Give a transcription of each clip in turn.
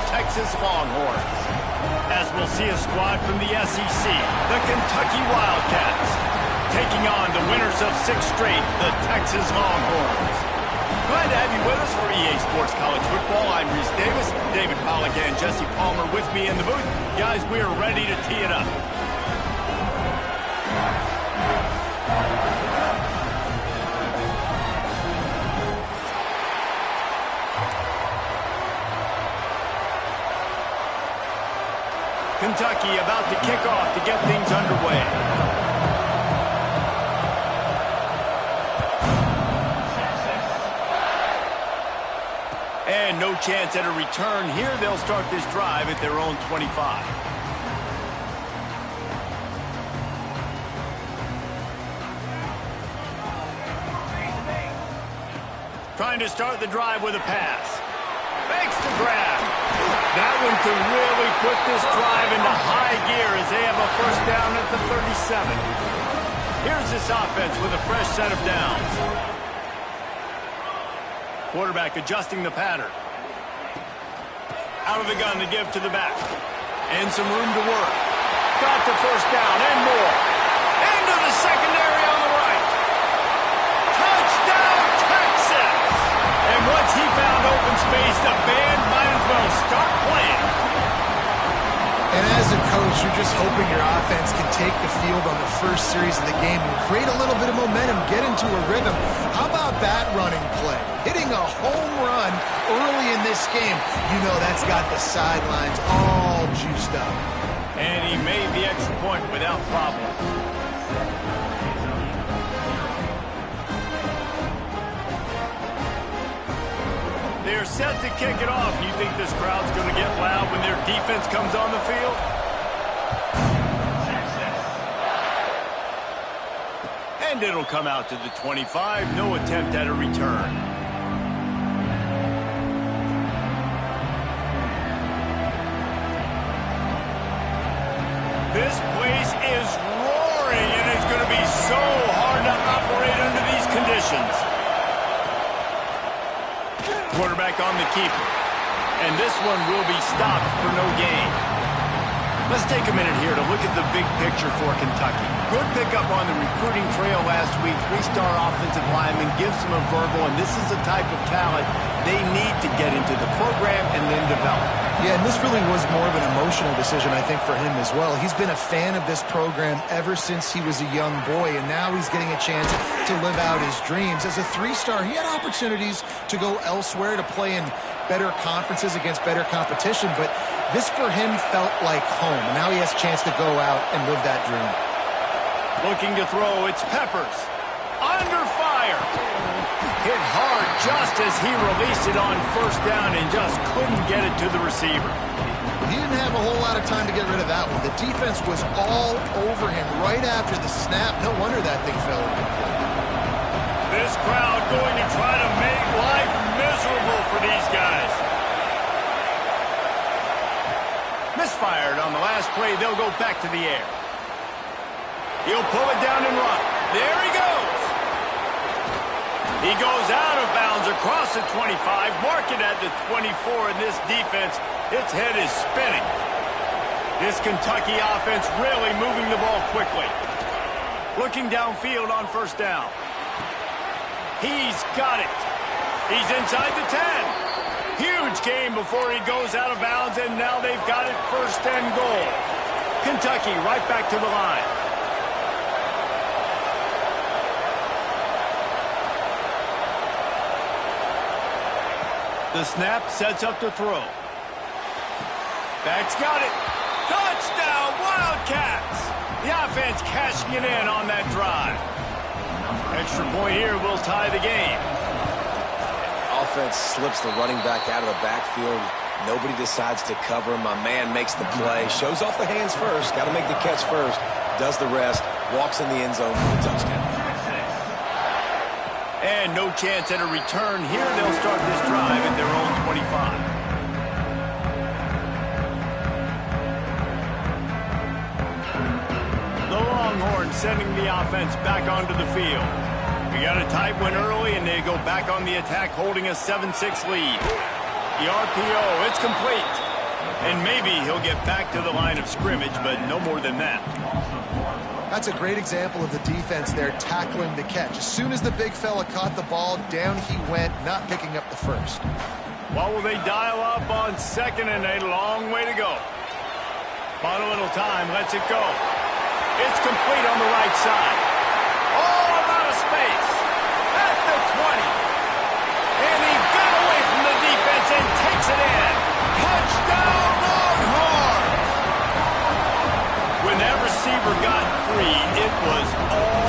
Texas Longhorns. As we'll see a squad from the SEC, the Kentucky Wildcats, taking on the winners of 6 straight, the Texas Longhorns. Glad to have you with us for EA Sports College Football. I'm Reese Davis, David Pollack and Jesse Palmer with me in the booth. Guys, we are ready to tee it up. Kentucky about to kick off to get things underway. And no chance at a return here. They'll start this drive at their own 25. Trying to start the drive with a pass. Makes the grab. That one could really put this drive into high gear as they have a first down at the 37. Here's this offense with a fresh set of downs. Quarterback adjusting the pattern. Out of the gun to give to the back. And some room to work. Got the first down and more. Into the secondary on the right. Touchdown, Texas! And once he found open space, the band might as well start playing. And as a coach, you're just hoping your offense can take the field on the first series of the game and create a little bit of momentum, get into a rhythm. How about that running play? Hitting a home run early in this game. You know that's got the sidelines all juiced up. And he made the extra point without problem. They're set to kick it off. You think this crowd's going to get loud when their defense comes on the field? And it'll come out to the 25. No attempt at a return. This place is roaring, and it's going to be so hard to operate under these conditions. Quarterback on the keeper. And this one will be stopped for no gain. Let's take a minute here to look at the big picture for Kentucky. Good pickup on the recruiting trail last week. 3-star offensive lineman gives them a verbal, and this is the type of talent they need to get into the program and then develop. Yeah, and this really was more of an emotional decision, I think, for him as well. He's been a fan of this program ever since he was a young boy, and now he's getting a chance to live out his dreams. As a 3-star, he had opportunities to go elsewhere, to play in better conferences against better competition, but this for him felt like home. And now he has a chance to go out and live that dream. Looking to throw, it's Peppers. Under fire. Hit hard just as he released it on first down and just couldn't get it to the receiver. He didn't have a whole lot of time to get rid of that one. The defense was all over him right after the snap. No wonder that thing fell incomplete. This crowd going to try to make life miserable for these guys. Misfired on the last play. They'll go back to the air. He'll pull it down and run. There he goes. He goes out of bounds across the 25, mark it at the 24, and this defense, its head is spinning. This Kentucky offense really moving the ball quickly. Looking downfield on first down. He's got it. He's inside the 10. Huge game before he goes out of bounds, and now they've got it first and goal. Kentucky right back to the line. The snap sets up to throw. Back's got it. Touchdown, Wildcats! The offense cashing it in on that drive. Extra point here will tie the game. Offense slips the running back out of the backfield. Nobody decides to cover him. My man makes the play. Shows off the hands first. Got to make the catch first. Does the rest. Walks in the end zone for the touchdown. And no chance at a return here. They'll start this drive at their own 25. The Longhorns sending the offense back onto the field. We got a tight one early, and they go back on the attack, holding a 7-6 lead. The RPO, it's complete. And maybe he'll get back to the line of scrimmage, but no more than that. That's a great example of the defense there tackling the catch. As soon as the big fella caught the ball, down he went, not picking up the first. What will they dial up on 2nd and a long way to go? Bought a little time, lets it go. It's complete on the right side. All out of space. At the 20. And he got away from the defense and takes it in. Touchdown, Longhorns! When that receiver got free, it was all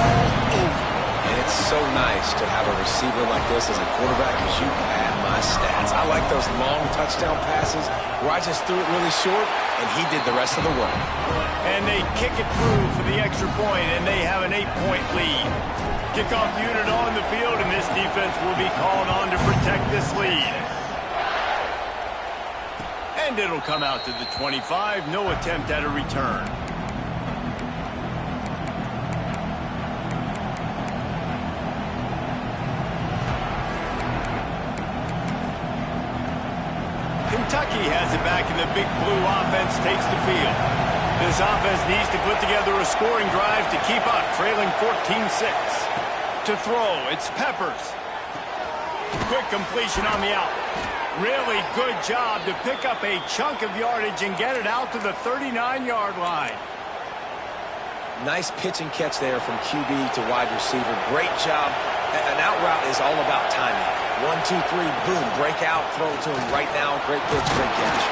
over. And it's so nice to have a receiver like this as a quarterback because you pad my stats. I like those long touchdown passes where I just threw it really short and he did the rest of the work. And they kick it through for the extra point, and they have an 8-point lead. Kickoff unit on the field, and this defense will be called on to protect this lead. And it'll come out to the 25. No attempt at a return. Kentucky has it back, and the big blue offense takes the field. This offense needs to put together a scoring drive to keep up, trailing 14-6. To throw, it's Peppers. Quick completion on the out. Really good job to pick up a chunk of yardage and get it out to the 39-yard line. Nice pitch and catch there from QB to wide receiver. Great job. An out route is all about timing. 1, 2, 3, boom, break out, throw it to him right now. Great pitch, great catch.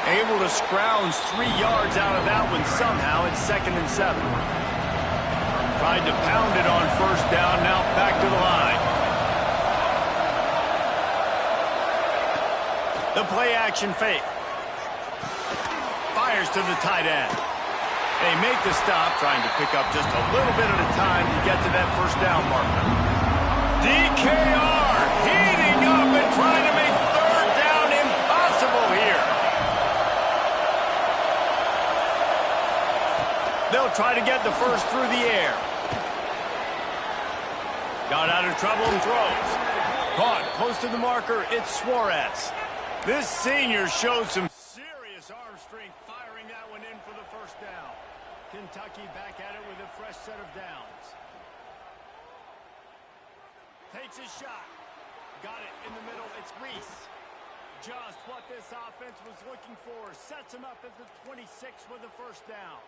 Able to scrounge 3 yards out of that one somehow. It's 2nd and 7. Tried to pound it on 1st down, now back to the line. The play action fake. Fires to the tight end. They make the stop, trying to pick up just a little bit at a time to get to that 1st down marker. DKR heating up and trying to make 3rd down impossible here. They'll try to get the first through the air. Got out of trouble and throws. Caught close to the marker, it's Suarez. This senior shows some serious arm strength firing that one in for the 1st down. Kentucky back at it with a fresh set of downs. Takes his shot. Got it in the middle. It's Reese. Just what this offense was looking for. Sets him up at the 26 with the 1st down.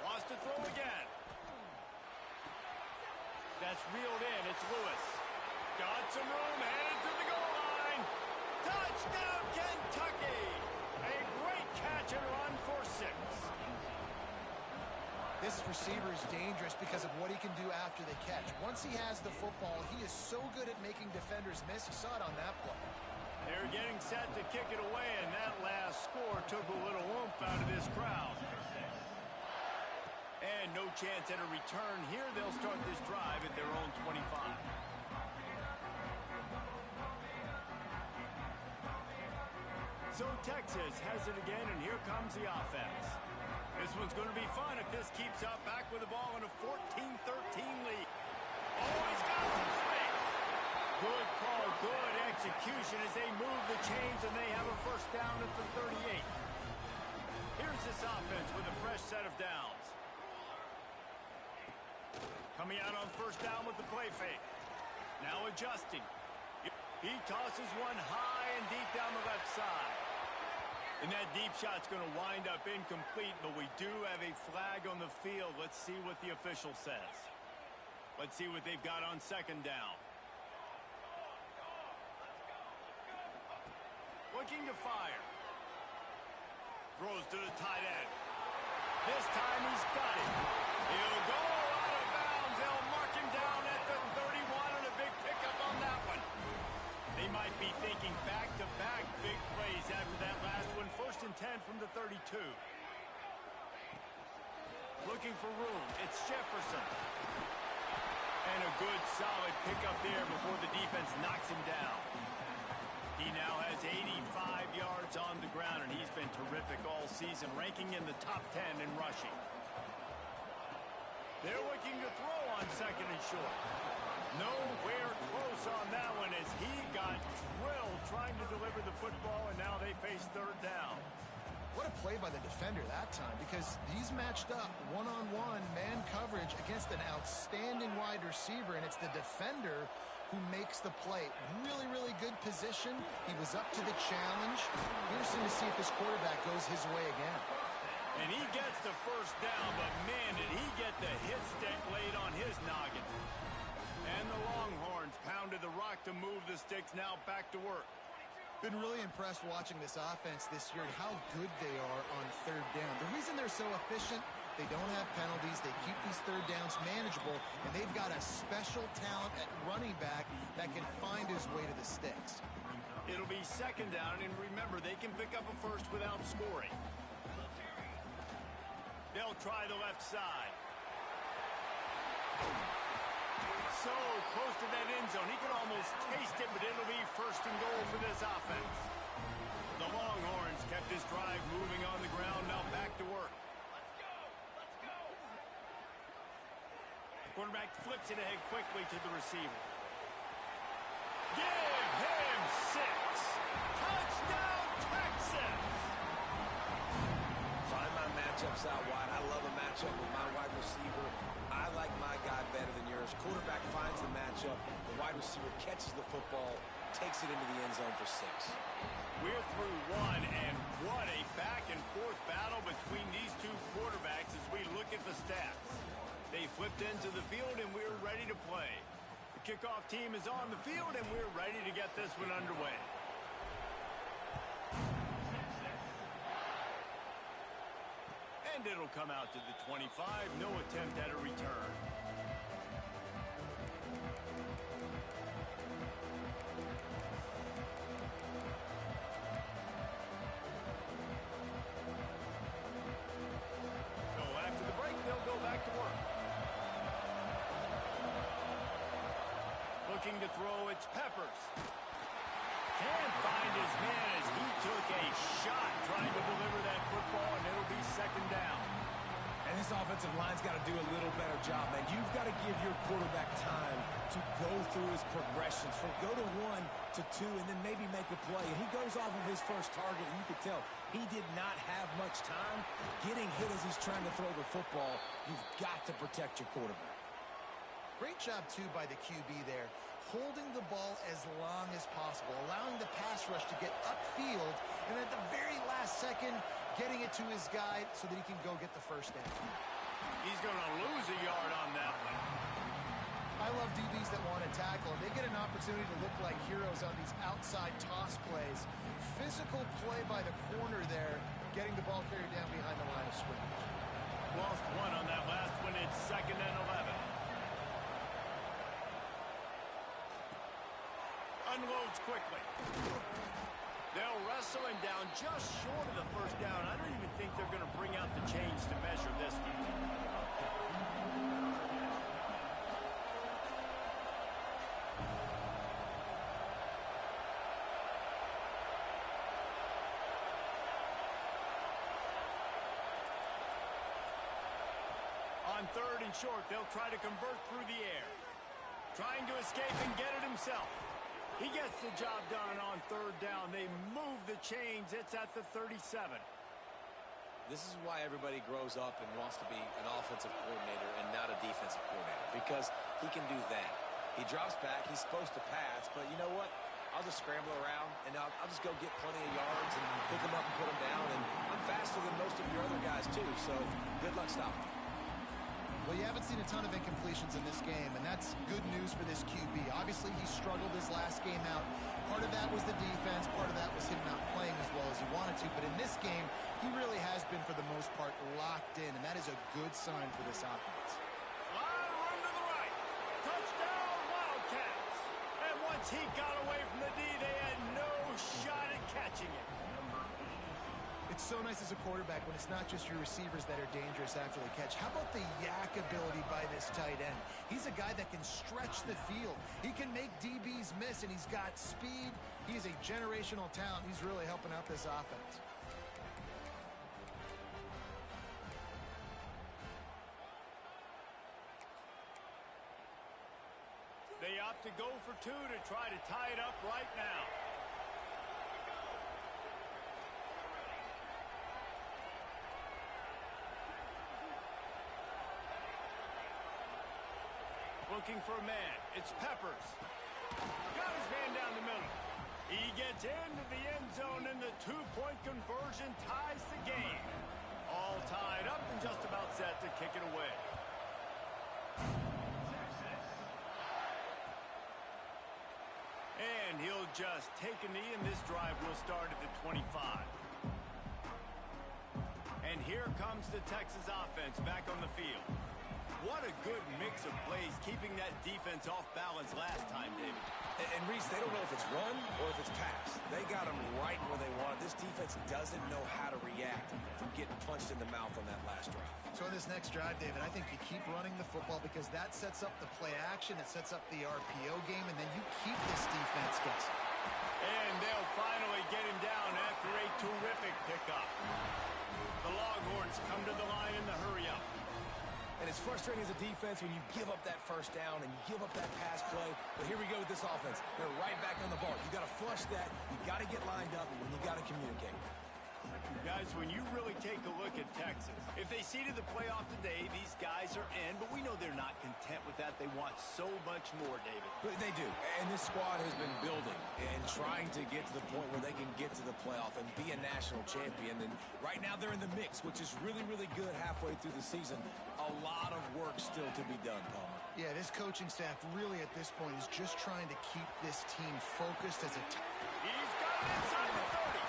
Wants to throw again. That's reeled in. It's Lewis. Got some room. Headed to the goal line. Touchdown, Kentucky. A great catch and run for 6. This receiver is dangerous because of what he can do after the catch. Once he has the football, he is so good at making defenders miss. You saw it on that play. They're getting set to kick it away, and that last score took a little oomph out of this crowd. And no chance at a return here. They'll start this drive at their own 25. So Texas has it again, and here comes the offense. This one's going to be fun if this keeps up. Back with the ball in a 14-13 lead. Oh, he's got some space. Good call, good execution as they move the chains, and they have a 1st down at the 38. Here's this offense with a fresh set of downs. Coming out on 1st down with the play fake. Now adjusting. He tosses one high and deep down the left side. And that deep shot's going to wind up incomplete, but we do have a flag on the field. Let's see what the official says. Let's see what they've got on 2nd down. Looking to fire. Throws to the tight end. This time he's got it. He'll go out of bounds. They'll mark him down at the 31 and a big pickup on that one. They might be thinking back-to-back big plays after that last one. 1st and 10 from the 32. Looking for room. It's Jefferson. And a good, solid pickup there before the defense knocks him down. He now has 85 yards on the ground, and he's been terrific all season, ranking in the top 10 in rushing. They're looking to throw on second and short. Nowhere close on that one as he got drilled trying to deliver the football, and now they face third down. What a play by the defender that time, because he's matched up one-on-one man coverage against an outstanding wide receiver, and it's the defender who makes the play. Really, really good position. He was up to the challenge. Interesting to see if this quarterback goes his way again. And he gets the first down, but man, did he get the hit stick laid on his noggin. And the Longhorns pounded the rock to move the sticks, now back to work. Been really impressed watching this offense this year and how good they are on third down. The reason they're so efficient, they don't have penalties, they keep these third downs manageable, and they've got a special talent at running back that can find his way to the sticks. It'll be second down, and remember, they can pick up a first without scoring. They'll try the left side. So close to that end zone. He can almost taste it, but it'll be first and goal for this offense. The Longhorns kept this drive moving on the ground, now back to work. Let's go! The quarterback flips it ahead quickly to the receiver. Give him 6. Touchdown, Texas! Find my matchups out wide. I love a matchup with my wide receiver. I like my guy better than yours. Quarterback finds the matchup. The wide receiver catches the football, takes it into the end zone for 6. We're through one, and what a back-and-forth battle between these two quarterbacks as we look at the stats. They flipped into the field, and we're ready to play. The kickoff team is on the field, and we're ready to get this one underway. And it'll come out to the 25. No attempt at a return. So after the break, they'll go back to work. Looking to throw, it's Peppers. Can't find his man as he took a shot trying to deliver that football, and it'll be second down. And this offensive line's got to do a little better job, man. You've got to give your quarterback time to go through his progressions. From go to 1 to 2 and then maybe make a play. And he goes off of his first target, and you could tell he did not have much time getting hit as he's trying to throw the football. You've got to protect your quarterback. Great job, too, by the QB there, holding the ball as long as possible, allowing the pass rush to get upfield, and at the very last second, getting it to his guy so that he can go get the first down. He's going to lose a yard on that one. I love DBs that want to tackle, and they get an opportunity to look like heroes on these outside toss plays. Physical play by the corner there, getting the ball carried down behind the line of scrimmage. Lost one on that last one. It's second and 11. Unloads quickly. They'll wrestle him down just short of the first down. I don't even think they're going to bring out the chains to measure this one. On third and short, they'll try to convert through the air. Trying to escape and get it himself. He gets the job done on third down. They move the chains. It's at the 37. This is why everybody grows up and wants to be an offensive coordinator and not a defensive coordinator, because he can do that. He drops back. He's supposed to pass, but you know what? I'll just scramble around, and I'll just go get plenty of yards and pick them up and put them down, and I'm faster than most of your other guys, too, so good luck stopping me. Well, you haven't seen a ton of incompletions in this game, and that's good news for this QB. Obviously, he struggled his last game out. Part of that was the defense. Part of that was him not playing as well as he wanted to. But in this game, he really has been, for the most part, locked in, and that is a good sign for this offense. Line run to the right. Touchdown, Wildcats. And once he got away from the D, they had no shot at catching it. It's so nice as a quarterback when it's not just your receivers that are dangerous after the catch. How about the yak ability by this tight end? He's a guy that can stretch the field. He can make DBs miss, and he's got speed. He's a generational talent. He's really helping out this offense. They opt to go for two to try to tie it up right now. Looking for a man. It's Peppers. Got his man down the middle. He gets into the end zone, and the two-point conversion ties the game. All tied up and just about set to kick it away. And he'll just take a knee, and this drive will start at the 25. And here comes the Texas offense back on the field. What a good mix of plays, keeping that defense off balance last time, David. And Reese, they don't know if it's run or if it's pass. They got them right where they want it. This defense doesn't know how to react from getting punched in the mouth on that last drive. So in this next drive, David, I think you keep running the football because that sets up the play action, it sets up the RPO game, and then you keep this defense guessing. And they'll finally get him down after a terrific pickup. The Longhorns come to the line in the hurry-up. And it's frustrating as a defense when you give up that first down and you give up that pass play. But here we go with this offense. They're right back on the ball. You got to flush that. You got to get lined up, and you got to communicate. Guys, when you really take a look at Texas, if they seeded the playoff today, these guys are in, but we know they're not content with that. They want so much more, David. But they do. And this squad has been building and trying to get to the point where they can get to the playoff and be a national champion. And right now they're in the mix, which is really, really good halfway through the season. A lot of work still to be done, Palmer. Yeah, this coaching staff really at this point is just trying to keep this team focused as a He's got it inside the 30.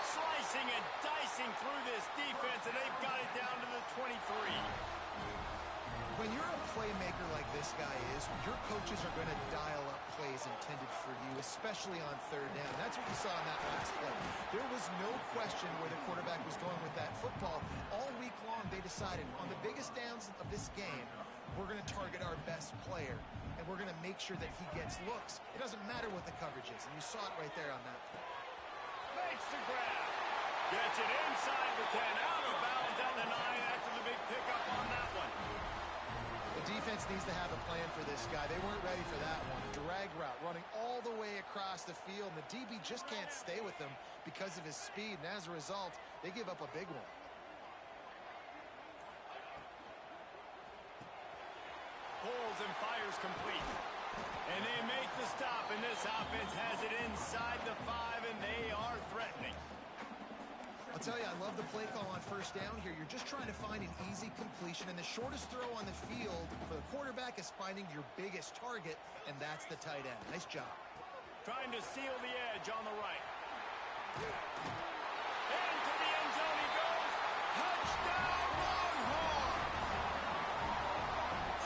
Slicing and dicing through this defense, and they've got it down to the 23. When you're a playmaker like this guy is, your coaches are going to dial up plays intended for you, especially on third down. That's what you saw in that last play. There was no question where the quarterback was going with that football. All week long, they decided on the biggest downs of this game, we're going to target our best player, and we're going to make sure that he gets looks. It doesn't matter what the coverage is, and you saw it right there on that play. Makes the grab. Gets it inside the 10, out of bounds at the 9 after the big pickup on that one. The defense needs to have a plan for this guy. They weren't ready for that one. Drag route running all the way across the field. And the DB just can't stay with him because of his speed. And as a result, they give up a big one. Pulls and fires complete. And they make the stop, and this offense has it inside the 5, and they are threatening. I'll tell you, I love the play call on first down here. You're just trying to find an easy completion, and the shortest throw on the field for the quarterback is finding your biggest target, and that's the tight end. Nice job. Trying to seal the edge on the right. Into the end zone he goes. Touchdown, Longhorns!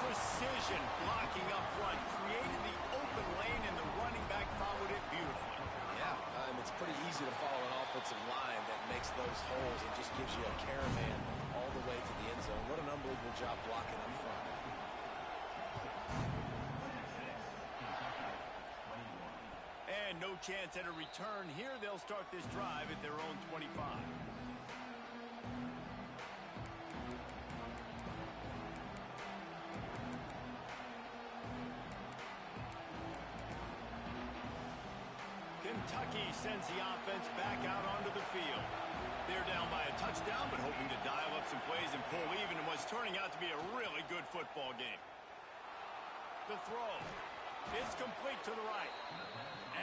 Precision blocking up front created the open lane, and the running back followed it beautifully. Yeah, it's pretty easy to follow an offensive line that makes those holes and just gives you a caravan all the way to the end zone. What an unbelievable job blocking up front. And no chance at a return here. They'll start this drive at their own 25. Kentucky sends the offense back out onto the field. They're down by a touchdown, but hoping to dial up some plays and pull even in what's turning out to be a really good football game. The throw is complete to the right.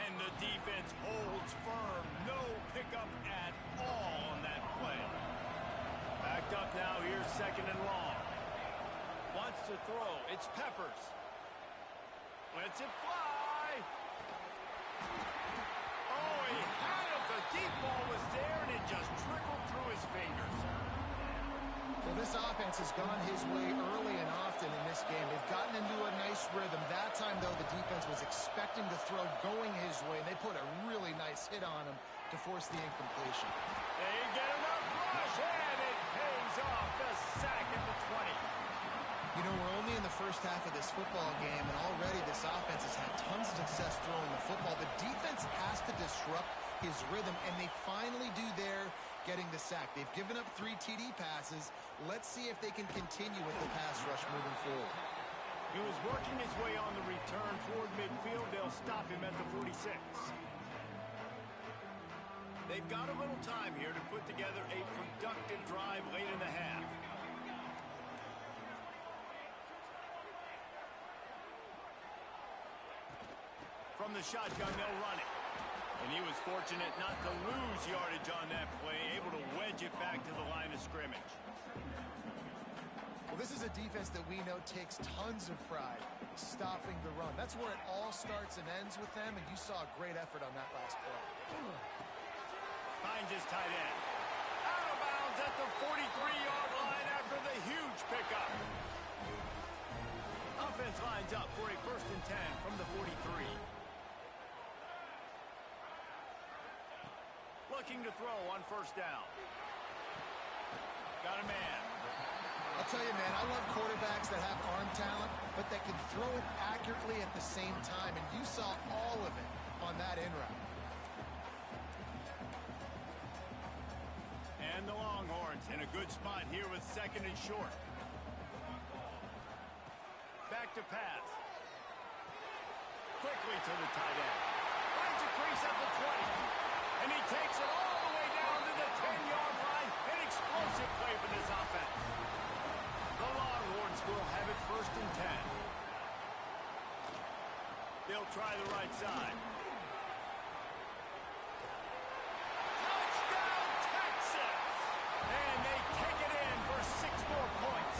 And the defense holds firm. No pickup at all on that play. Backed up now. Here's second and long. Wants to throw. It's Peppers. Lets it fly. Oh, he had it. The deep ball was there, and it just trickled through his fingers. Well, this offense has gone his way early and often in this game. They've gotten into a nice rhythm. That time, though, the defense was expecting the throw going his way, and they put a really nice hit on him to force the incompletion. They get enough rush, and it pays off. The sack at the 20. You know, we're only in the first half of this football game, and already this offense has had tons of success throwing the football. The defense has to disrupt his rhythm, and they finally do there, getting the sack. They've given up 3 TD passes. Let's see if they can continue with the pass rush moving forward. He was working his way on the return toward midfield. They'll stop him at the 46. They've got a little time here to put together a productive drive late in the half. From the shotgun, they'll run it. And he was fortunate not to lose yardage on that play, able to wedge it back to the line of scrimmage. Well, this is a defense that we know takes tons of pride stopping the run. That's where it all starts and ends with them, and you saw a great effort on that last play. Finds his tight end. Out of bounds at the 43-yard line after the huge pickup. Offense lines up for a 1st and 10 from the 43. Looking to throw on 1st down. Got a man. I'll tell you, man, I love quarterbacks that have arm talent, but that can throw it accurately at the same time, and you saw all of it on that in route. And the Longhorns in a good spot here with 2nd and short. Back to pass. Quickly to the tight end. Finds a crease at the 20. And he takes it all the way down to the 10-yard line. An explosive play for this offense. The Longhorns will have it 1st and 10. They'll try the right side. Touchdown, Texas! And they take it in for 6 more points.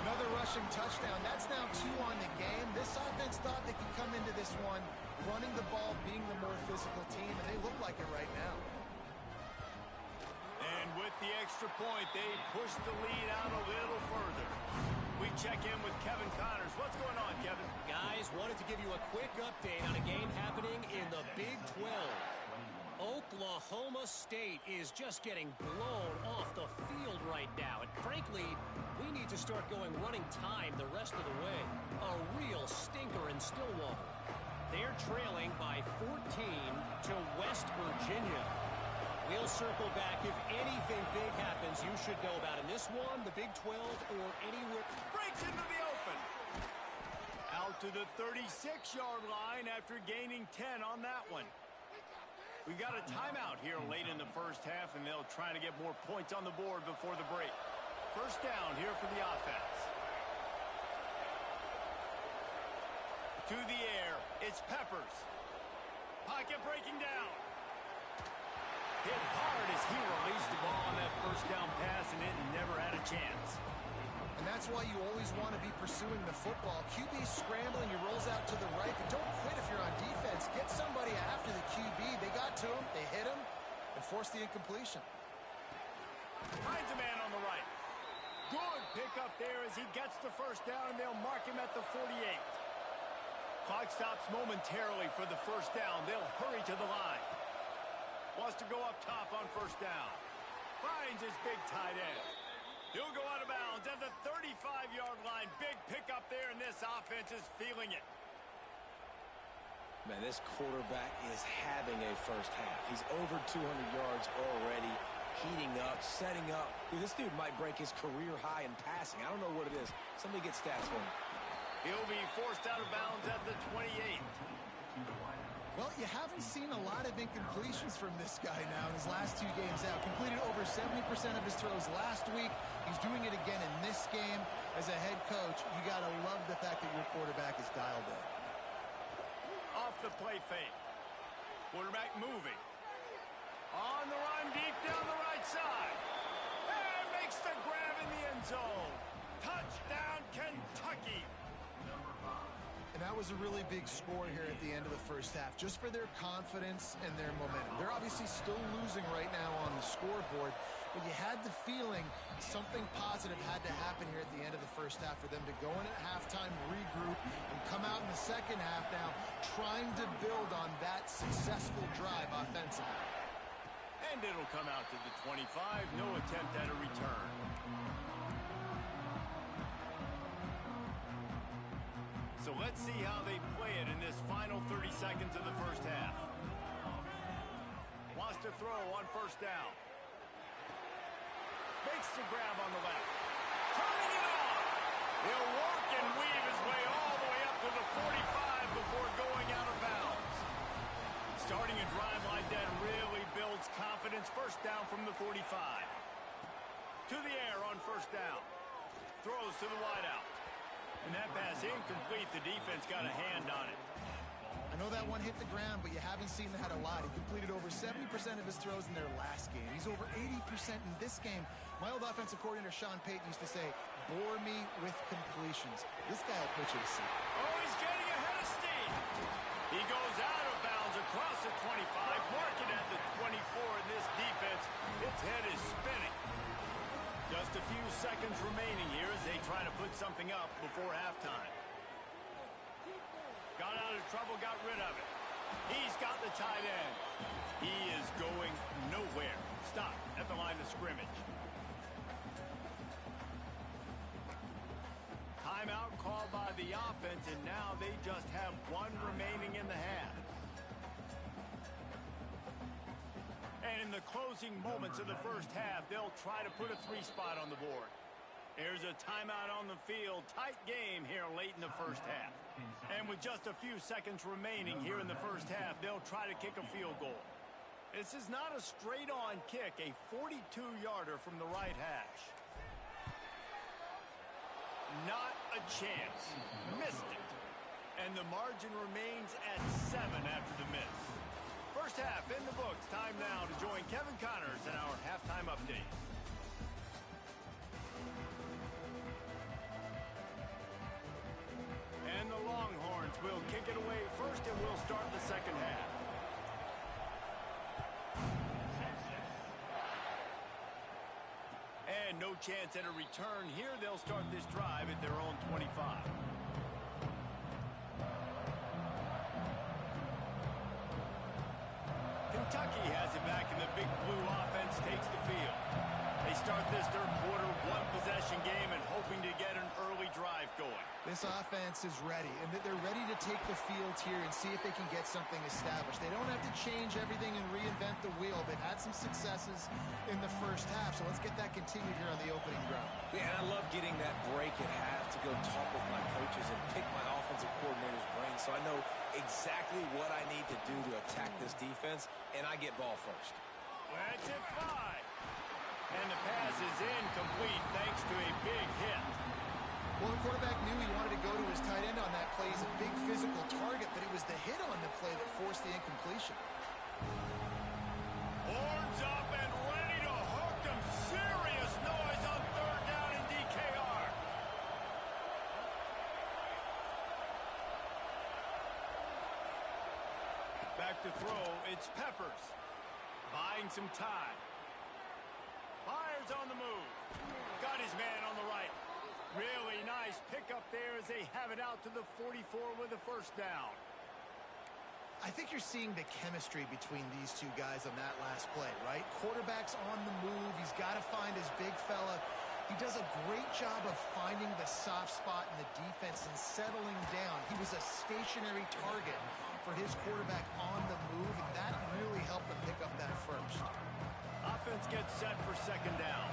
Another rushing touchdown. That's now 2 on the game. This offense thought they could come into this one running the ball, being the more physical team, and they look like it right now. And with the extra point, they push the lead out a little further. We check in with Kevin Connors. What's going on, Kevin? Guys, wanted to give you a quick update on a game happening in the Big 12. Oklahoma State is just getting blown off the field right now. And frankly, we need to start going running time the rest of the way. A real stinker in Stillwater. They're trailing by 14 to West Virginia. We'll circle back. If anything big happens, you should know about in this one, the Big 12, or anywhere. Breaks into the open. Out to the 36-yard line after gaining 10 on that one. We've got a timeout here late in the 1st half, and they'll try to get more points on the board before the break. 1st down here for the offense. To the air, it's Peppers. Pocket breaking down. Hit hard as he released the ball on that 1st down pass, and it never had a chance. And that's why you always want to be pursuing the football. QB's scrambling, he rolls out to the right, but don't quit if you're on defense. Get somebody after the QB. They got to him, they hit him, and forced the incompletion. Finds a man on the right. Good pickup there as he gets the 1st down, and they'll mark him at the 48. Clock stops momentarily for the 1st down. They'll hurry to the line. Wants to go up top on 1st down. Finds his big tight end. He'll go out of bounds at the 35-yard line. Big pickup there, and this offense is feeling it. Man, this quarterback is having a 1st half. He's over 200 yards already, heating up, setting up. Dude, this dude might break his career high in passing. I don't know what it is. Somebody get stats for me. He'll be forced out of bounds at the 28. Well, you haven't seen a lot of incompletions from this guy now in his last 2 games out. Completed over 70% of his throws last week. He's doing it again in this game. As a head coach, you got to love the fact that your quarterback is dialed in. Off the play fake. Quarterback moving. On the run deep down the right side. And makes the grab in the end zone. Touchdown, Kentucky. And that was a really big score here at the end of the 1st half, just for their confidence and their momentum. They're obviously still losing right now on the scoreboard, but you had the feeling something positive had to happen here at the end of the 1st half for them to go in at halftime, regroup, and come out in the 2nd half now trying to build on that successful drive offensively. And it'll come out to the 25. No attempt at a return. So let's see how they play it in this final 30 seconds of the 1st half. Wants to throw on 1st down. Makes the grab on the left. Turning it on. He'll work and weave his way all the way up to the confidence. First down from the 45. To the air on first down. Throws to the wideout. And that pass incomplete. The defense got a hand on it. I know that one hit the ground, but you haven't seen that a lot. He completed over 70% of his throws in their last game. He's over 80% in this game. My old offensive coordinator, Sean Payton, used to say, bore me with completions. This guy will put you to sleep. Oh, he's getting ahead of steam. He goes out of bounds across the 25, marking at the 24 in this defense. Its head is spinning. Just a few seconds remaining here as they try to put something up before halftime. Got out of trouble, got rid of it. He's got the tight end. He is going nowhere. Stop at the line of scrimmage. Timeout called by the offense, and now they just have one remaining in the half. And in the closing moments of the first half, they'll try to put a 3-spot on the board. There's a timeout on the field. Tight game here late in the first half. And with just a few seconds remaining here in the first half, they'll try to kick a field goal. This is not a straight-on kick, a 42-yarder from the right hash. Not a chance. Missed it. And the margin remains at 7 after the miss. First half in the books. Time now to join Kevin Connors in our halftime update. And the Longhorns will kick it away first, and we'll start the second half. And no chance at a return here. They'll start this drive at their own 25. Kentucky has it back, and the Big Blue offense takes the field. They start this third quarter one-possession game and hoping to get an early drive going. This offense is ready, and they're ready to take the field here and see if they can get something established. They don't have to change everything and reinvent the wheel. They've had some successes in the first half, so let's get that continued here on the opening drive. Yeah, and I love getting that break at half to go talk with my coaches and pick my offensive coordinator's brain so I know exactly what I need to do to attack this defense, and I get ball first. Let's it fly. And the pass is incomplete thanks to a big hit. Well, the quarterback knew he wanted to go to his tight end on that play. He's a big physical target, but it was the hit on the play that forced the incompletion. Horns up and ready to hook them. Serious noise on third down in DKR. Back to throw, it's Peppers. Buying some time. Myers on the move. Got his man on the right. Really nice pickup there as they have it out to the 44 with a first down. I think you're seeing the chemistry between these two guys on that last play, right? Quarterback's on the move. He's got to find his big fella. He does a great job of finding the soft spot in the defense and settling down. He was a stationary target for his quarterback on the move, and that really helped them pick up that first. Offense gets set for second down.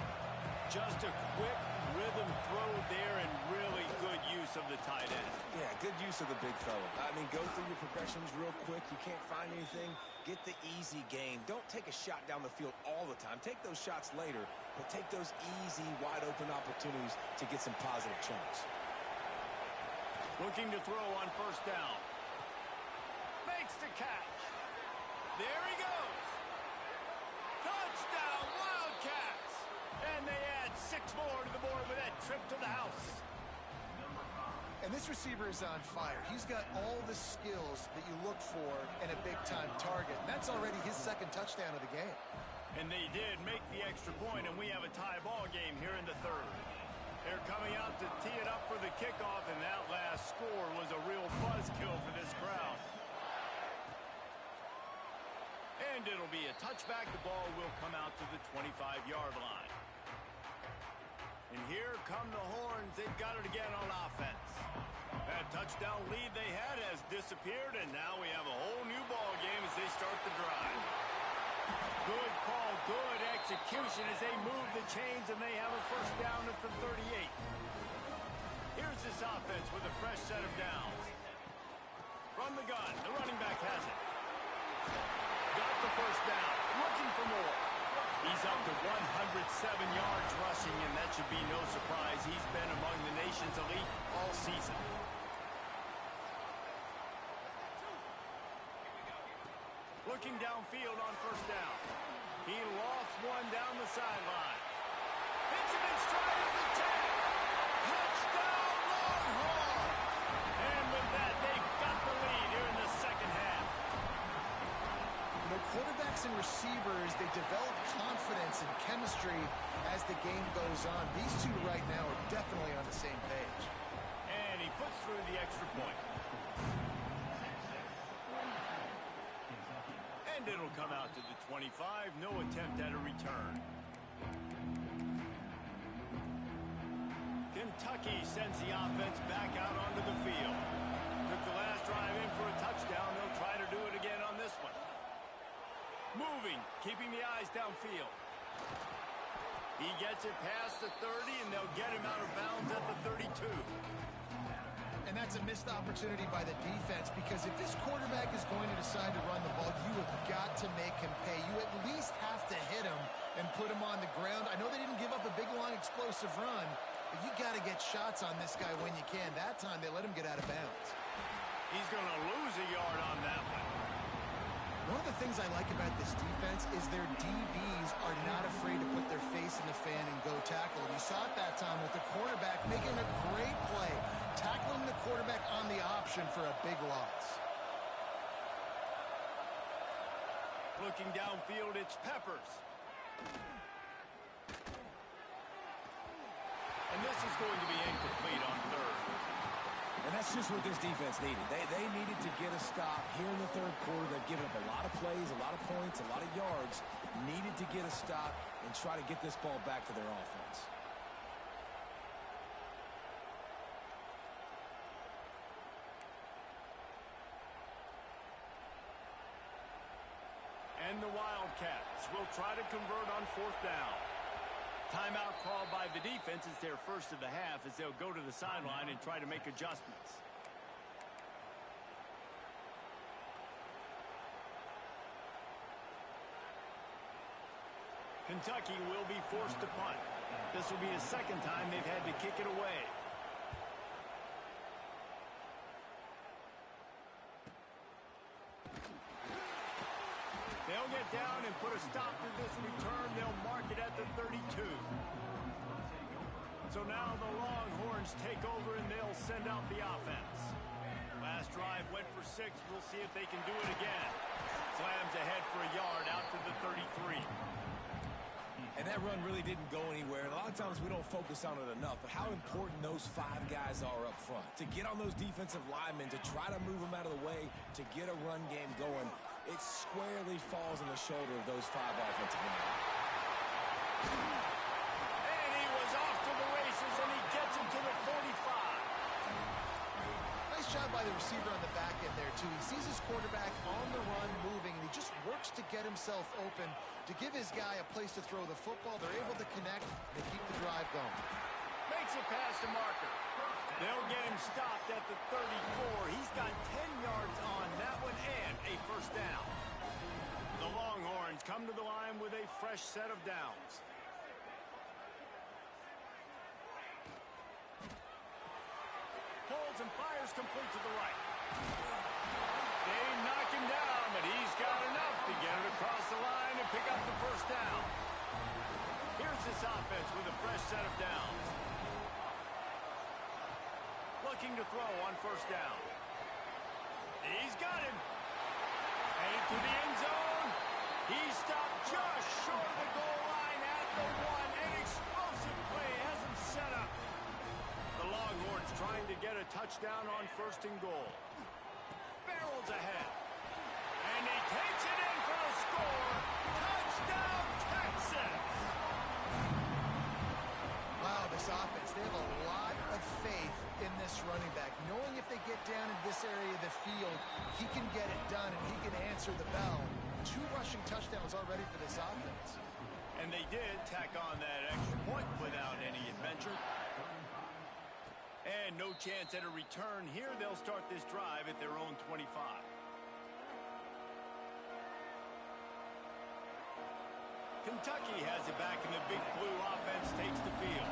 Just a quick rhythm throw there and really good use of the tight end. Yeah, good use of the big fella. I mean, go through your progressions real quick. You can't find anything. Get the easy gain. Don't take a shot down the field all the time. Take those shots later, but take those easy, wide-open opportunities to get some positive chunks. Looking to throw on first down. Makes the catch. There he goes. Touchdown, Wildcats! And they add 6 more to the board with that trip to the house. And this receiver is on fire. He's got all the skills that you look for in a big-time target. And that's already his second touchdown of the game. And they did make the extra point, and we have a tie ball game here in the third. They're coming out to tee it up for the kickoff, and that last score was a real buzzkill for this crowd. And it'll be a touchback. The ball will come out to the 25-yard line. And here come the Horns. They've got it again on offense. That touchdown lead they had has disappeared, and now we have a whole new ball game as they start the drive. Good call, good execution as they move the chains, and they have a first down at the 38. Here's this offense with a fresh set of downs. From the gun, the running back has it. Got the first down, looking for more. He's up to 107 yards rushing, and that should be no surprise. He's been among the nation's elite all season. Looking downfield on first down. He lofts one down the sideline. Hits him in stride of the 10. Touchdown, Longhorn! And with that, they've got the lead here in the second half. You know, quarterbacks and receivers, they develop confidence and chemistry as the game goes on. These two right now are definitely on the same page. And he puts through the extra point. And it'll come out to the 25. No attempt at a return. Kentucky sends the offense back out onto the field. Took the last drive in for a touchdown. They'll try to do it again on this one. Moving, keeping the eyes downfield. He gets it past the 30, and they'll get him out of bounds at the 32. And that's a missed opportunity by the defense, because if this quarterback is going to decide to run the ball, you have got to make him pay. You at least have to hit him and put him on the ground. I know they didn't give up a big, long, explosive run, but you got to get shots on this guy when you can. That time, they let him get out of bounds. He's going to lose a yard on that one. One of the things I like about this defense is their DBs are not afraid to put their face in the fan and go tackle. And you saw it that time with the quarterback making a great play, tackling the quarterback on the option for a big loss. Looking downfield, it's Peppers. And this is going to be incomplete on third. And that's just what this defense needed. They needed to get a stop here in the third quarter. They've given up a lot of plays, a lot of points, a lot of yards. Needed to get a stop and try to get this ball back to their offense. And the Wildcats will try to convert on fourth down. Timeout called by the defense. It's their first of the half as they'll go to the sideline and try to make adjustments. Kentucky will be forced to punt. This will be the second time they've had to kick it away. They'll get down and put a stop to this return. They'll mark it at the 32. So now the Longhorns take over and they'll send out the offense. Last drive went for 6. We'll see if they can do it again. Slams ahead for a yard out to the 33. And that run really didn't go anywhere. And a lot of times we don't focus on it enough, but how important those 5 guys are up front. To get on those defensive linemen, to try to move them out of the way, to get a run game going, it squarely falls on the shoulder of those 5 offensive linemen. And he was off to the races, and he gets him to the 45. Nice job by the receiver on the back end there, too. He sees his quarterback on the run moving, and he just works to get himself open to give his guy a place to throw the football. They're able to connect and keep the drive going. Makes it past the marker. They'll get him stopped at the 34. He's got 10 yards on that one and a first down. The Longhorns come to the line with a fresh set of downs. Holds and fires complete to the right. They knock him down, but he's got enough to get it across the line and pick up the first down. Here's this offense with a fresh set of downs. Looking to throw on first down. He's got him. Headed to the end zone. He stopped just short of the goal line at the 1. An explosive play has him set up. The Longhorns trying to get a touchdown on first and goal. Barrels ahead. And he takes it in for the score. Touchdown, Texas! Wow, this offense, they have a lot of faith in this running back, knowing if they get down in this area of the field, he can get it done and he can answer the bell. 2 rushing touchdowns already for this offense. And they did tack on that extra point without any adventure. And no chance at a return here. They'll start this drive at their own 25. Kentucky has it back, and the Big Blue offense takes the field.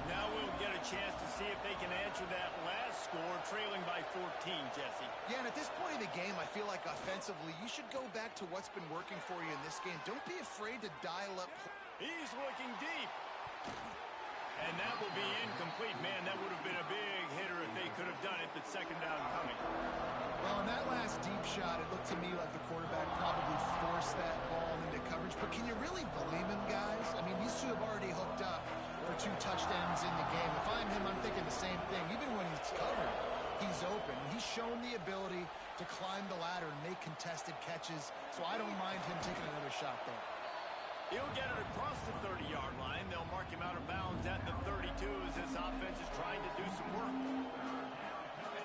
Now we'll get a chance to see if they can answer that last score, trailing by 14, Jesse. Yeah, and at this point in the game, I feel like offensively, you should go back to what's been working for you in this game. Don't be afraid to dial up. He's looking deep. And that will be incomplete. Man, that would have been a big hitter if they could have done it, but second down coming. Well, in that last deep shot, it looked to me like the quarterback probably forced that ball into coverage. But can you really blame him, guys? I mean, these two have already hooked up for 2 touchdowns in the game. If I'm him, I'm thinking the same thing. Even when he's covered, he's open. He's shown the ability to climb the ladder and make contested catches, so I don't mind him taking another shot there. He'll get it across the 30-yard line. They'll mark him out of bounds at the 32 as this offense is trying to do some work.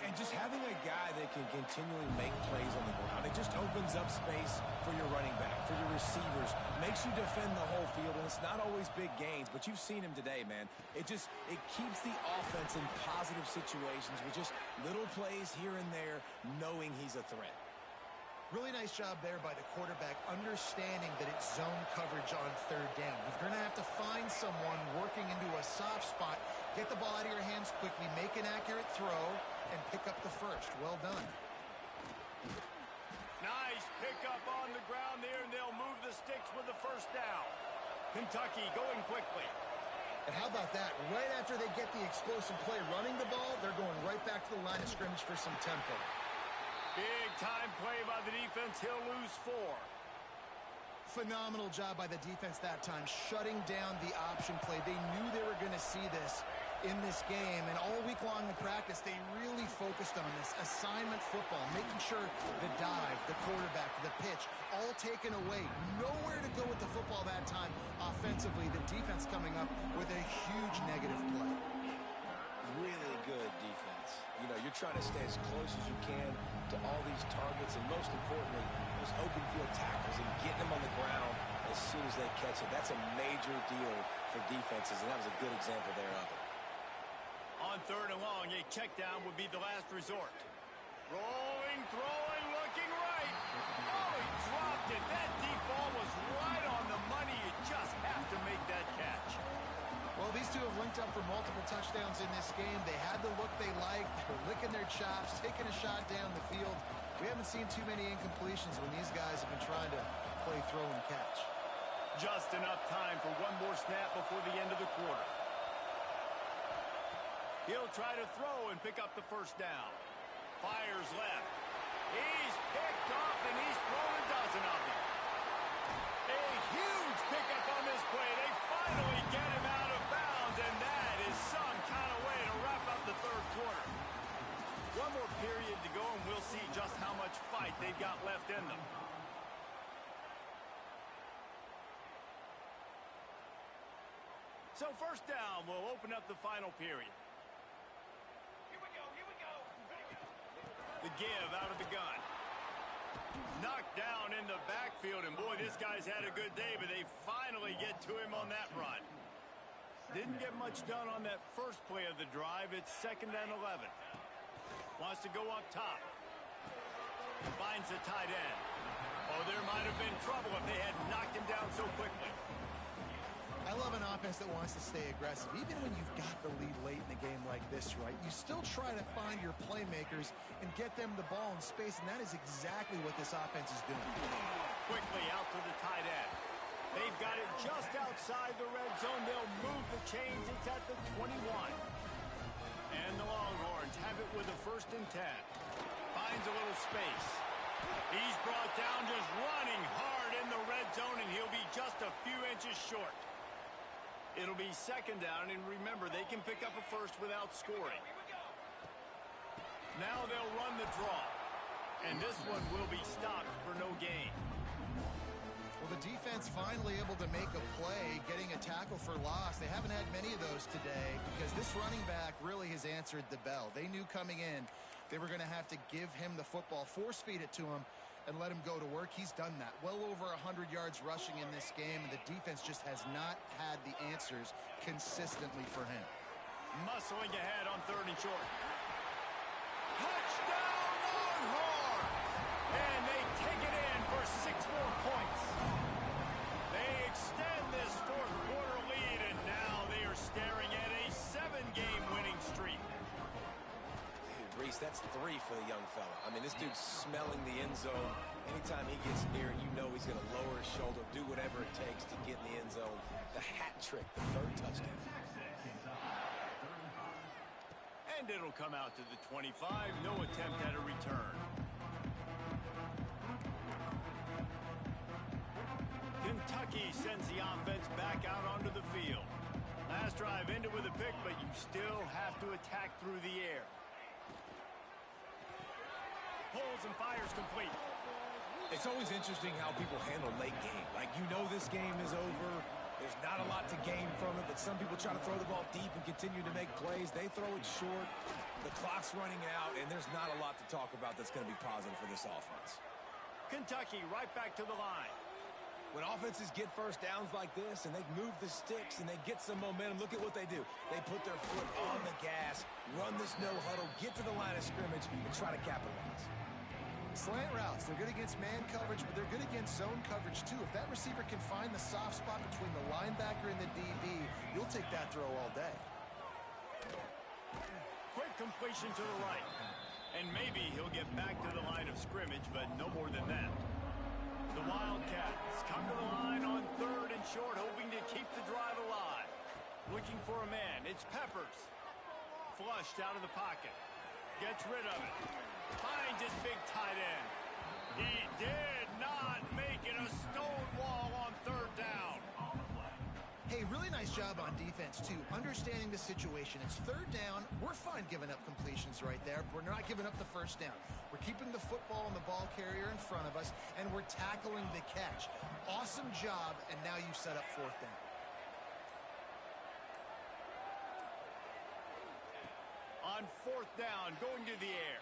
And just having a guy that can continually make plays on the ground, it just opens up space for your running back, for your receivers, makes you defend the whole field, and it's not always big gains, but you've seen him today, man. It keeps the offense in positive situations with just little plays here and there, knowing he's a threat. Really nice job there by the quarterback, understanding that it's zone coverage on 3rd down. You're going to have to find someone working into a soft spot, get the ball out of your hands quickly, make an accurate throw, and pick up the first. Well done. Nice pickup on the ground there, and they'll move the sticks with the first down. Kentucky going quickly. And how about that? Right after they get the explosive play running the ball, they're going right back to the line of scrimmage for some tempo. Big-time play by the defense. He'll lose 4. Phenomenal job by the defense that time, shutting down the option play. They knew they were going to see this in this game, and all week long in practice, they really focused on this assignment football, making sure the dive, the quarterback, the pitch, all taken away. Nowhere to go with the football that time offensively. The defense coming up with a huge negative play. Really good defense. You know, you're trying to stay as close as you can to all these targets, and most importantly, those open field tackles and getting them on the ground as soon as they catch it. That's a major deal for defenses, and that was a good example there of it. On 3rd and long, a check down would be the last resort. Rolling, throwing, looking right. Oh, he dropped it. That deep ball was right on the money. You just have to make that catch. Well, these two have linked up for multiple touchdowns in this game. They had the look they liked. They're licking their chops, taking a shot down the field. We haven't seen too many incompletions when these guys have been trying to play throw and catch. Just enough time for one more snap before the end of the quarter. He'll try to throw and pick up the first down. Fires left. He's picked off, and he's thrown a dozen of them. A huge pickup on this play. They finally get him out of bounds, and that is some kind of way to wrap up the 3rd quarter. One more period to go, and we'll see just how much fight they've got left in them. So 1st down will open up the final period. The give out of the gun. Knocked down in the backfield, and boy, this guy's had a good day, but they finally get to him on that run. Didn't get much done on that first play of the drive. It's 2nd and 11. Wants to go up top. Finds the tight end. Oh, there might have been trouble if they had knocked him down so quickly. I love an offense that wants to stay aggressive. Even when you've got the lead late in a game like this, right, you still try to find your playmakers and get them the ball in space, and that is exactly what this offense is doing. Quickly out to the tight end. They've got it just outside the red zone. They'll move the chains. It's at the 21. And the Longhorns have it with a 1st and 10. Finds a little space. He's brought down just running hard in the red zone, and he'll be just a few inches short. It'll be 2nd down, and remember, they can pick up a first without scoring. Now they'll run the draw, and this one will be stopped for no gain. Well, the defense finally able to make a play, getting a tackle for loss. They haven't had many of those today because this running back really has answered the bell. They knew coming in they were going to have to give him the football, force-feed it to him, and let him go to work. He's done that. Well over 100 yards rushing in this game, and the defense just has not had the answers consistently for him. Muscling ahead on 3rd and short. Touchdown, Longhorns! And they take it in for 6 more points. They extend That's 3 for the young fella. I mean, this dude's smelling the end zone. Anytime he gets near it, you know he's going to lower his shoulder, do whatever it takes to get in the end zone. The hat trick, the 3rd touchdown. And it'll come out to the 25. No attempt at a return. Kentucky sends the offense back out onto the field. Last drive ended with a pick, but you still have to attack through the air. Pulls and fires complete. It's always interesting how people handle late game. Like, you know this game is over. There's not a lot to gain from it, but some people try to throw the ball deep and continue to make plays. They throw it short. The clock's running out, and there's not a lot to talk about that's going to be positive for this offense. Kentucky right back to the line. When offenses get first downs like this and they move the sticks and they get some momentum, look at what they do. They put their foot on the gas, run this no huddle, get to the line of scrimmage, and try to capitalize. Slant routes, they're good against man coverage, but they're good against zone coverage too. If that receiver can find the soft spot between the linebacker and the DB, you'll take that throw all day. Quick completion to the right. And maybe he'll get back to the line of scrimmage, but no more than that. The Wildcats come to the line on 3rd and short, hoping to keep the drive alive. Looking for a man. It's Peppers. Flushed out of the pocket. Gets rid of it. Finds his big tight end. He did not make it a stone wall on 3rd down. Hey, really nice job on defense, too. Understanding the situation. It's 3rd down. We're fine giving up completions right there. We're not giving up the 1st down. We're keeping the football and the ball carrier in front of us, and we're tackling the catch. Awesome job, and now you set up 4th down. On 4th down, going to the air.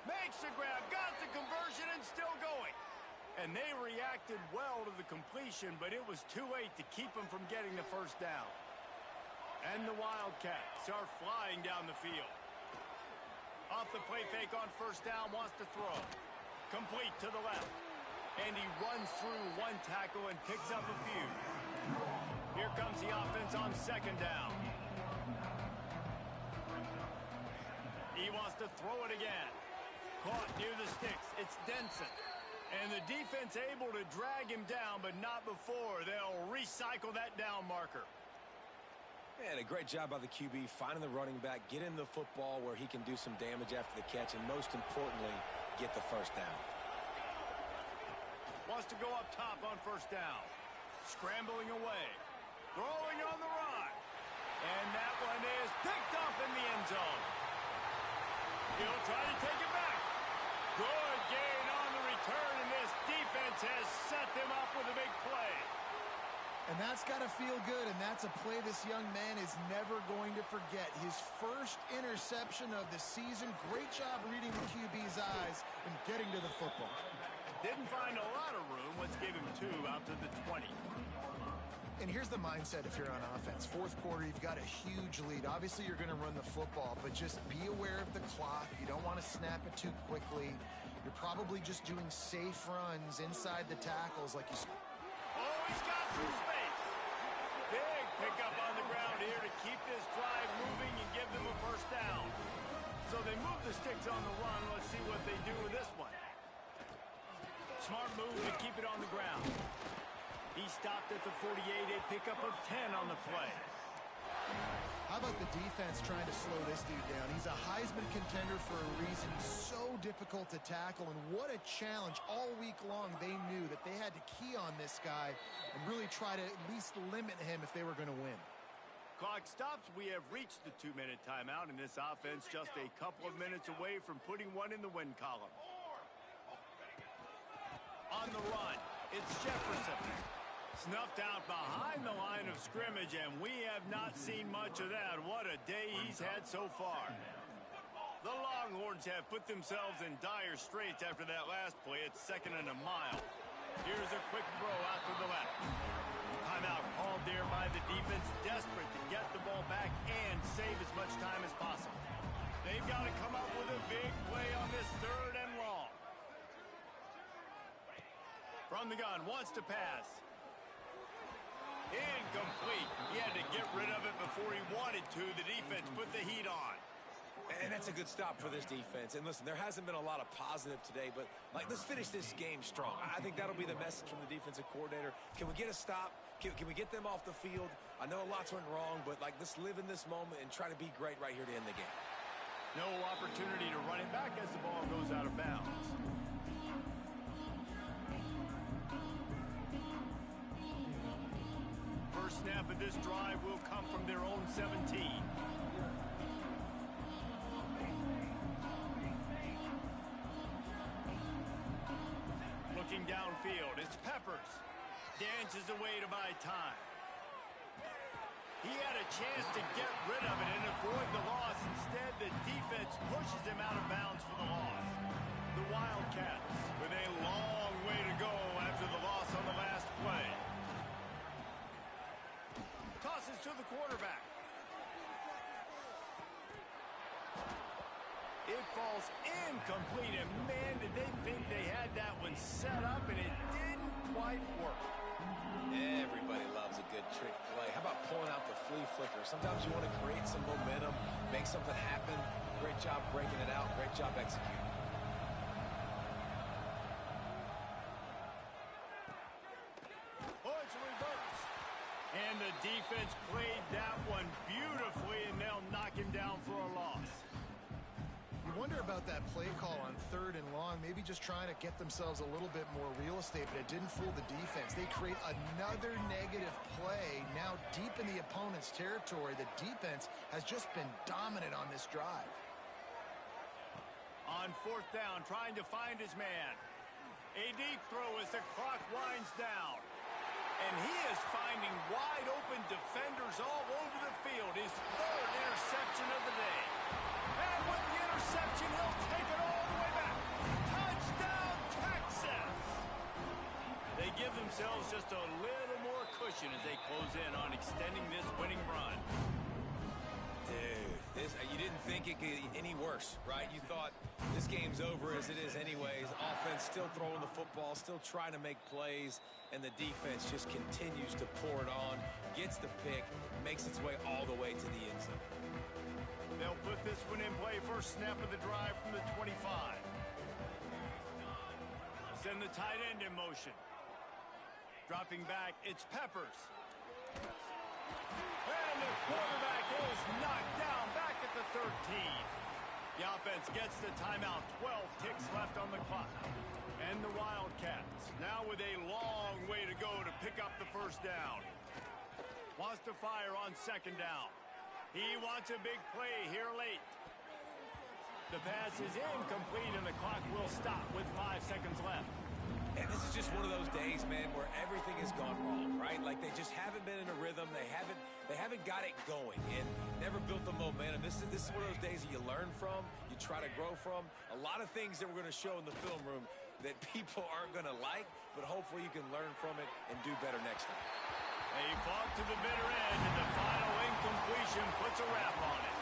Makes the grab, got the conversion, and still going. And they reacted well to the completion, but it was too late to keep them from getting the 1st down. And the Wildcats are flying down the field. Off the play fake on 1st down, wants to throw. Complete to the left. And he runs through 1 tackle and picks up a few. Here comes the offense on 2nd down. He wants to throw it again. Caught near the sticks. It's Denson. And the defense able to drag him down, but not before. They'll recycle that down marker. And a great job by the QB, finding the running back, get him the football where he can do some damage after the catch, and most importantly, get the 1st down. Wants to go up top on 1st down. Scrambling away. Throwing on the run. And that one is picked off in the end zone. He'll try to take it back. Good gain on the return, and this defense has set them up with a big play. And that's got to feel good, and that's a play this young man is never going to forget. His 1st interception of the season. Great job reading the QB's eyes and getting to the football. Didn't find a lot of room. Let's give him 2 out to the 20. And here's the mindset if you're on offense. 4th quarter, you've got a huge lead. Obviously, you're going to run the football, but just be aware of the clock. You don't want to snap it too quickly. You're probably just doing safe runs inside the tackles like you... Oh, he's got some space. Big pickup on the ground here to keep this drive moving and give them a 1st down. So they move the sticks on the run. Let's see what they do with this one. Smart move to keep it on the ground. He stopped at the 48, a pickup of 10 on the play. How about the defense trying to slow this dude down? He's a Heisman contender for a reason. He's so difficult to tackle, and what a challenge. All week long, they knew that they had to key on this guy and really try to at least limit him if they were going to win. Clock stops. We have reached the 2-minute timeout, and this offense just a couple of minutes away from putting one in the win column. On the run, it's Jefferson. Snuffed out behind the line of scrimmage, and we have not seen much of that. What a day he's had so far. The Longhorns have put themselves in dire straits after that last play. It's 2nd and a mile. Here's a quick throw out to the left. Timeout called there by the defense, desperate to get the ball back and save as much time as possible. They've got to come up with a big play on this 3rd and long. From the gun, wants to pass. Incomplete. He had to get rid of it before he wanted to. The defense put the heat on. And that's a good stop for this defense. And listen, there hasn't been a lot of positive today, but let's finish this game strong. I think that'll be the message from the defensive coordinator. Can we get a stop? Can we get them off the field? I know a lot's went wrong, but let's live in this moment and try to be great right here to end the game. No opportunity to run it back as the ball goes out of bounds. First snap of this drive will come from their own 17. Looking downfield, it's Peppers. Dances away to buy time. He had a chance to get rid of it and avoid the loss. Instead, the defense pushes him out of bounds for the loss. The Wildcats with a long way to go after the loss on the last play. Tosses to the quarterback. It falls incomplete, and man, did they think they had that one set up, and it didn't quite work. Everybody loves a good trick play. How about pulling out the flea flicker? Sometimes you want to create some momentum, make something happen. Great job breaking it out. Great job executing. Oh, it's a reverse. And the defense played that one beautifully, and they'll knock him down for a loss. You wonder about that play call on 3rd and long, maybe just trying to get themselves a little bit more real estate, but it didn't fool the defense. They create another negative play now deep in the opponent's territory. The defense has just been dominant on this drive. On 4th down, trying to find his man. A deep throw as the clock winds down. And he is finding wide-open defenders all over the field. His 3rd interception of the day. And with the interception, he'll take it all the way back. Touchdown, Texas! They give themselves just a little more cushion as they close in on extending this winning run. Dude, you didn't think it could get any worse, right? You thought this game's over as it is anyways. Offense still throwing the football, still trying to make plays, and the defense just continues to pour it on, gets the pick, makes its way all the way to the end zone. They'll put this one in play. First snap of the drive from the 25. Send the tight end in motion. Dropping back, it's Peppers. And the quarterback is knocked down back at the 13. The offense gets the timeout. 12 ticks left on the clock. And the Wildcats now with a long way to go to pick up the first down. Wants to fire on 2nd down. He wants a big play here late. The pass is incomplete, and the clock will stop with 5 seconds left. And this is just one of those days, man, where everything has gone wrong, right? Like they just haven't been in a rhythm. They haven't got it going and never built the momentum. This is one of those days that you learn from, you try to grow from. A lot of things that we're going to show in the film room that people aren't going to like, but hopefully you can learn from it and do better next time. They fought to the bitter end, and the final incompletion puts a wrap on it.